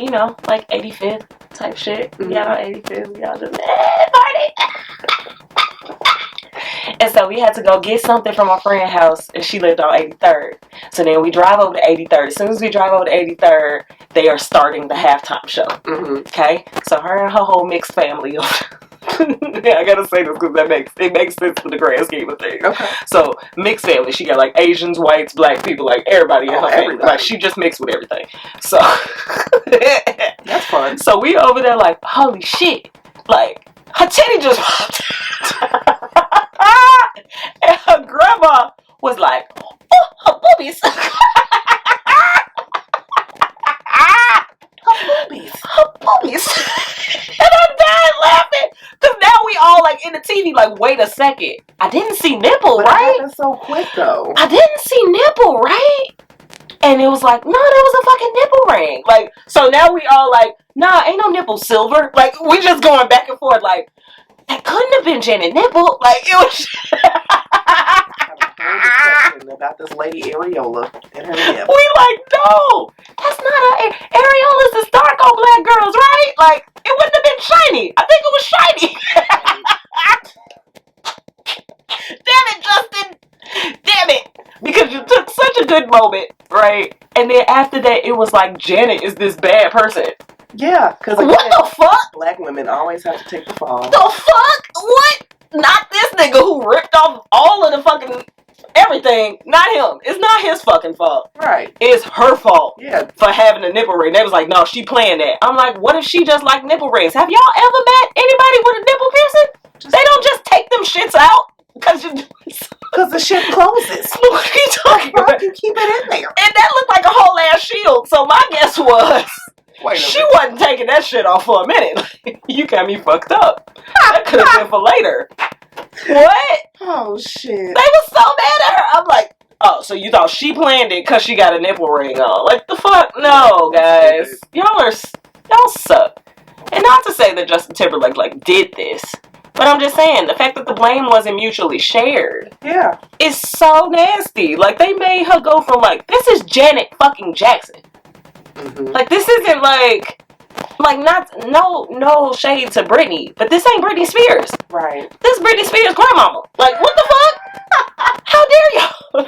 like 85th type shit. We got on 85th. We all just party. And so we had to go get something from our friend's house, and she lived on 83rd. So then we drive over to 83rd. As soon as we drive over to 83rd, they are starting the halftime show. Okay, so her and her whole mixed family. Yeah, I gotta say this because it makes sense for the grand scheme of things. Okay. So mixed family, she got like Asians, whites, black people, like everybody in her family. Like she just mixed with everything. So that's fun. So we over there like, holy shit, like her titty just popped. And her grandma was like, oh, her boobies. Her boobies. And I died laughing. Because now we all like in the TV like, wait a second. I didn't see nipple, but right? That's so quick though. I didn't see nipple, right? And it was like, no, that was a fucking nipple ring. Like, so now we all like, nah, ain't no nipple silver. Like, we just going back and forth like, that couldn't have been Janet Nipple. Like, it was... about this lady areola and her nip. We like, no, that's not her. Areola's the dark on black girls, right? Like, it wouldn't have been shiny. I think it was shiny. Damn it, Justin. Damn it. Because you took such a good moment, right? And then after that, it was like, Janet is this bad person. Yeah, because what the fuck? Black women always have to take the fall. The fuck? What? Not this nigga who ripped off all of the fucking everything. Not him. It's not his fucking fault. Right. It's her fault. Yeah. For having a nipple ring. They was like, no, she playing that. I'm like, what if she just like nipple rings? Have y'all ever met anybody with a nipple piercing? They don't just take them shits out. Because the shit closes. What are you talking about? You keep it in there. And that looked like a whole ass shield. So my guess was, she wasn't taking that shit off for a minute. You got me fucked up. That could have been for later. What? Oh, shit. They was so mad at her. I'm like, oh, so you thought she planned it because she got a nipple ring on. Like, the fuck? No, guys. Y'all suck. And not to say that Justin Timberlake, like, did this. But I'm just saying, the fact that the blame wasn't mutually shared. Yeah. Is so nasty. Like, they made her go from, like, this is Janet fucking Jackson. Like, this isn't, like, no shade to Britney, but this ain't Britney Spears. Right. This is Britney Spears' grandmama. Like, what the fuck? How dare y'all?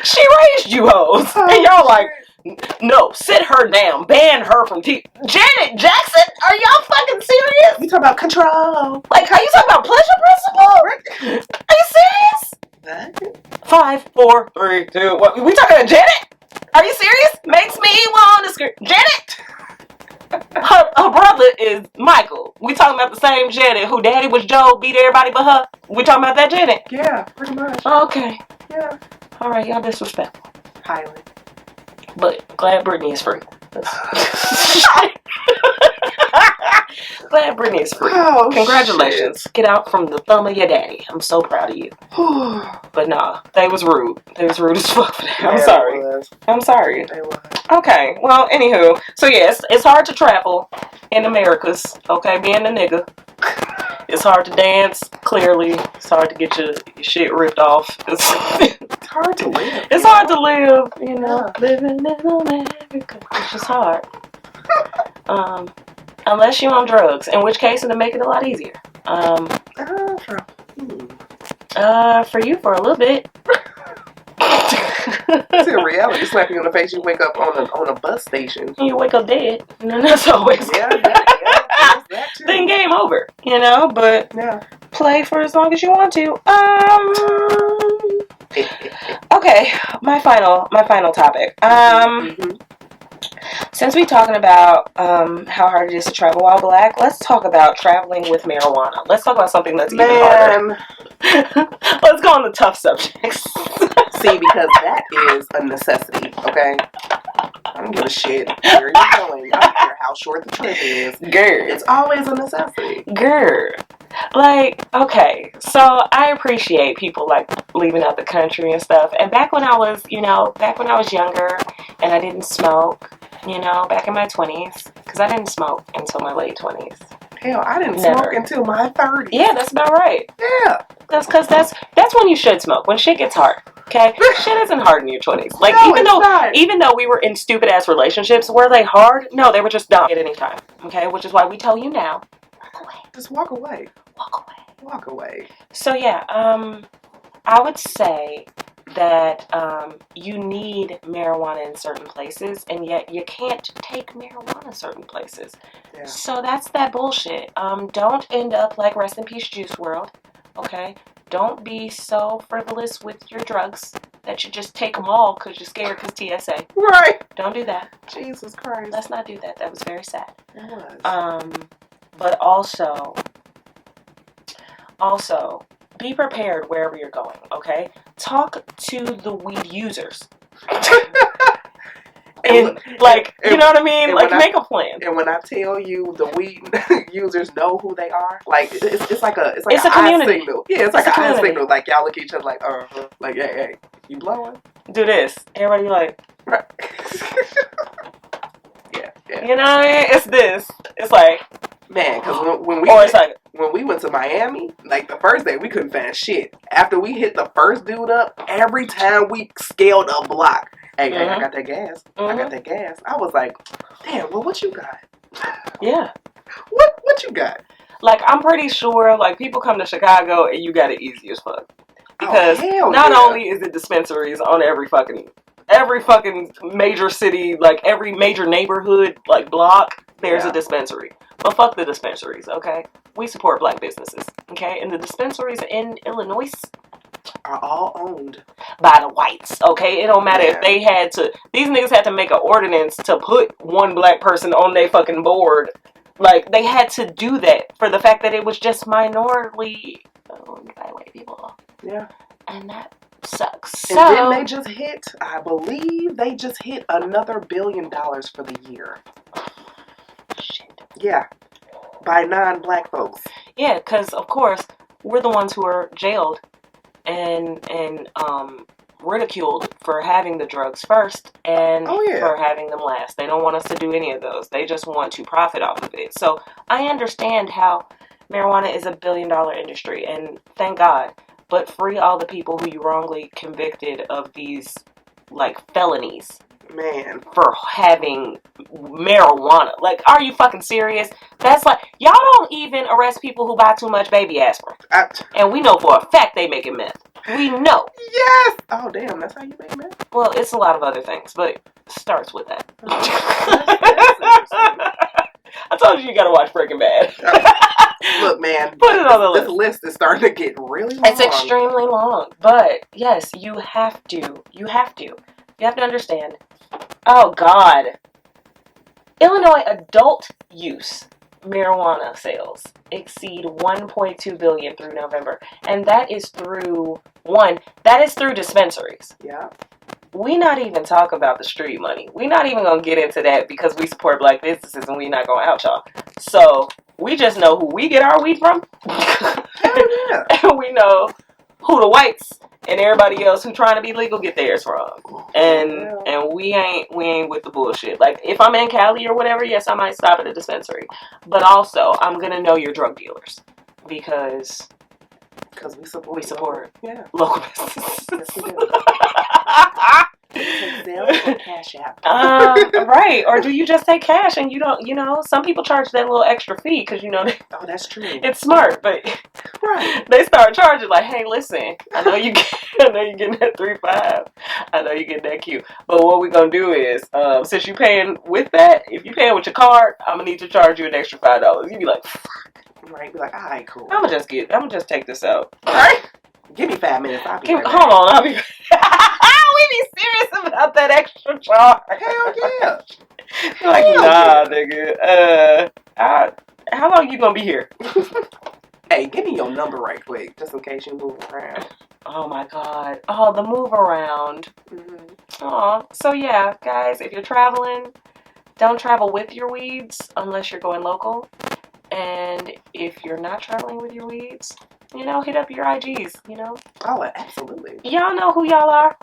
She raised you hoes. And y'all like, no, sit her down. Ban her from TV. Janet Jackson? Are y'all fucking serious? You talking about control. Like, are you talking about pleasure principle? Are you serious? 5, 4, 3, 2, 1. We talking to Janet? Are you serious? Makes me want to scream. Janet! Her brother is Michael. We talking about the same Janet who daddy was Joe, beat everybody but her. We talking about that Janet? Yeah, pretty much. Okay. Yeah. All right, y'all disrespectful. Highly. But glad Brittany is free. Glad Brittany is free. Oh, congratulations. Shit. Get out from the thumb of your daddy. I'm so proud of you. But nah, they was rude. They was rude as fuck for that. I'm sorry. I'm sorry. They was. Okay, well, anywho. So, yes, it's hard to travel in Americas. Okay, being a nigga. It's hard to dance, clearly. It's hard to get your shit ripped off. It's hard to live. It's hard to live, you know. Yeah. Living in America. It's just hard. Unless you're on drugs, in which case it'll make it a lot easier. For you, for a little bit. It's in reality. Slap you in the face, you wake up on a bus station. You wake up dead. And that's always that too. Then game over, you know, but play for as long as you want to. Okay, my final topic. Since we're talking about how hard it is to travel while black, let's talk about traveling with marijuana. Let's talk about something that's even harder. Let's go on the tough subjects. See, because that is a necessity, okay? I don't give a shit where you're going. I don't care how short the trip is. Girl. It's always a necessity. Girl. Like, okay, so I appreciate people, like, leaving out the country and stuff. And back when I was younger and I didn't smoke, you know, back in my 20s, because I didn't smoke until my late 20s. Hell, I didn't smoke until my 30s. Yeah, that's about right. Yeah. That's because that's when you should smoke, when shit gets hard. Okay, shit isn't hard in your 20s. Like, no, even though we were in stupid ass relationships, were they hard? No, they were just dumb at any time. Okay, which is why we tell you now, walk away. Just walk away. Walk away. Walk away. So yeah, I would say that you need marijuana in certain places, and yet you can't take marijuana certain places. Yeah. So that's that bullshit. Don't end up like Rest in Peace Juice WRLD. Okay. Don't be so frivolous with your drugs that you just take them all because you're scared because TSA. Right. Don't do that. Jesus Christ. Let's not do that. That was very sad. It was. But also, be prepared wherever you're going, okay? Talk to the weed users. You know what I mean? Like, make a plan. And when I tell you the weed users know who they are, like it's like a community. Signal. Yeah, it's like an eye signal. Like y'all look at each other like, like hey, you blowing? Do this. Everybody like, right. yeah. You know what I mean? It's this. It's like, man, because when we went to Miami, like the first day we couldn't find shit. After we hit the first dude up, every time we scaled a block. Hey, I got that gas. I got that gas. I was like, damn, well, what you got? Yeah. What you got? Like, I'm pretty sure, like, people come to Chicago and you got it easy as fuck. Because not only is it dispensaries on every fucking major city, like, every major neighborhood, like, block, there's a dispensary. But fuck the dispensaries, okay? We support black businesses, okay? And the dispensaries in Illinois are all owned by the whites, okay? It don't matter if they had to. These niggas had to make an ordinance to put one black person on their fucking board. Like, they had to do that for the fact that it was just minorly owned by white people. Yeah. And that sucks. And then they just hit, I believe they just hit another $1 billion for the year. Shit. Yeah. By non-black folks. Yeah, because, of course, we're the ones who are jailed and ridiculed for having the drugs first and for having them last. They don't want us to do any of those. They just want to profit off of it. So I understand how marijuana is a $1 billion industry, and thank God. But free all the people who you wrongly convicted of these, like, felonies. Man. For having marijuana. Like, are you fucking serious? That's like, y'all don't even arrest people who buy too much baby aspirin. And we know for a fact they making meth. We know. Yes! Oh, damn, that's how you make meth? Well, it's a lot of other things, but it starts with that. I told you gotta watch Breaking Bad. Look, man. Put it on the list. This list is starting to get really long. It's extremely long. But, yes, you have to. You have to understand. Oh, God. Illinois adult use marijuana sales exceed 1.2 billion through November, and that is through dispensaries. Yeah. We not even talk about the street money. We not even gonna get into that because we support black businesses and we not gonna out y'all. So we just know who we get our weed from. Hell yeah. And we know who the whites and everybody else who trying to be legal get theirs from. And we ain't with the bullshit. Like, if I'm in Cali or whatever, yes, I might stop at a dispensary. But also, I'm gonna know your drug dealers because we support local businesses. Yes, we do. Zelle or Cash App. Right. Or do you just take cash and you don't, some people charge that little extra fee because, oh, that's true. It's smart, but they start charging like, hey, listen, I know you getting that 3.5. I know you getting that cute. But what we gonna do is, since you paying with that, if you paying with your card, I'm gonna need to charge you an extra $5. You be like, fuck. Right. Be like, all right, cool. I'm gonna just take this out. All right. Give me 5 minutes. I'll be right back. Hold on. We be serious about that extra charge. Hell yeah. You're like, nah, nigga. How long you gonna be here? Hey, give me your number right quick, just in case you move around. Oh my God. Oh, the move around. Mm-hmm. Oh, so yeah, guys, if you're traveling, don't travel with your weeds unless you're going local. And if you're not traveling with your weeds, hit up your IGs, Oh, absolutely. Y'all know who y'all are.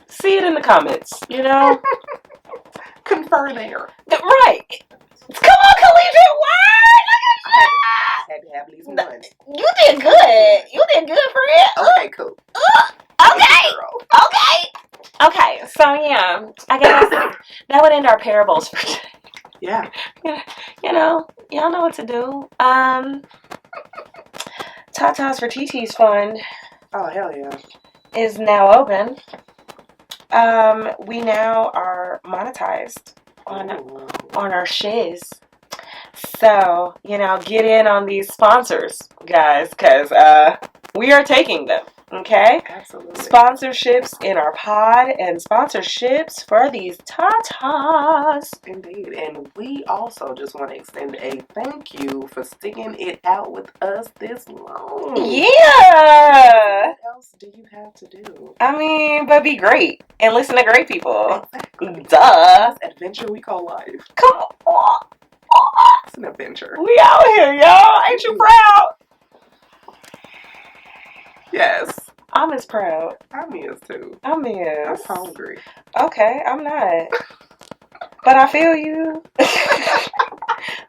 See it in the comments, Confer there. Right. Come on, collegiate word. I had to have at least one. You did good. You did good for it. Okay, cool. Okay. So, yeah, I guess that would end our parables for today. Yeah. Y'all know what to do. Tatas for TT's Fund. Oh, hell yeah. Is now open. We now are monetized on our shiz. So, get in on these sponsors, guys, because we are taking them, okay? Absolutely. Sponsorships in our pod and sponsorships for these tatas. Indeed. And we also just want to extend a thank you for sticking it out with us this long. Yeah. What else do you have to do? I mean, but be great and listen to great people. Exactly. Duh. This adventure we call life. Come on. It's an adventure. We out here, y'all. Ain't you proud? Yes. I'm as proud. I'm is too. I'm as. I'm hungry. Okay, I'm not. But I feel you.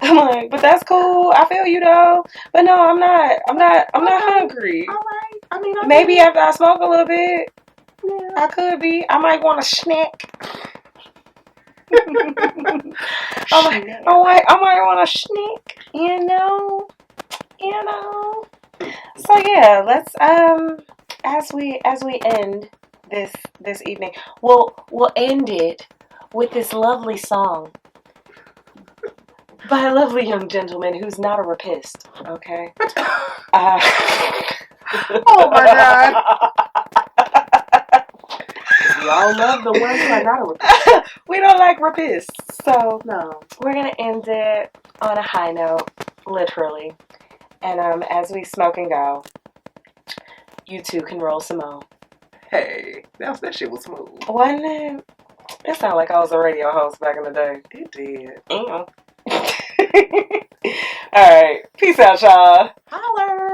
I'm like, but that's cool. I feel you though. But no, I'm not hungry. All right. I mean, maybe after I smoke a little bit, yeah. I could be. I might want a snack. I might want a snack, So yeah, let's as we end this evening, we'll end it with this lovely song by a lovely young gentleman who's not a rapist. Okay. Oh my God. We all love the ones who are not a rapist. We don't like rapists, so no. We're gonna end it on a high note, literally. And as we smoke and go, you two can roll some more. Hey, that shit was smooth. Wasn't it? It sounded like I was a radio host back in the day. It did. All right, peace out, y'all. Holler.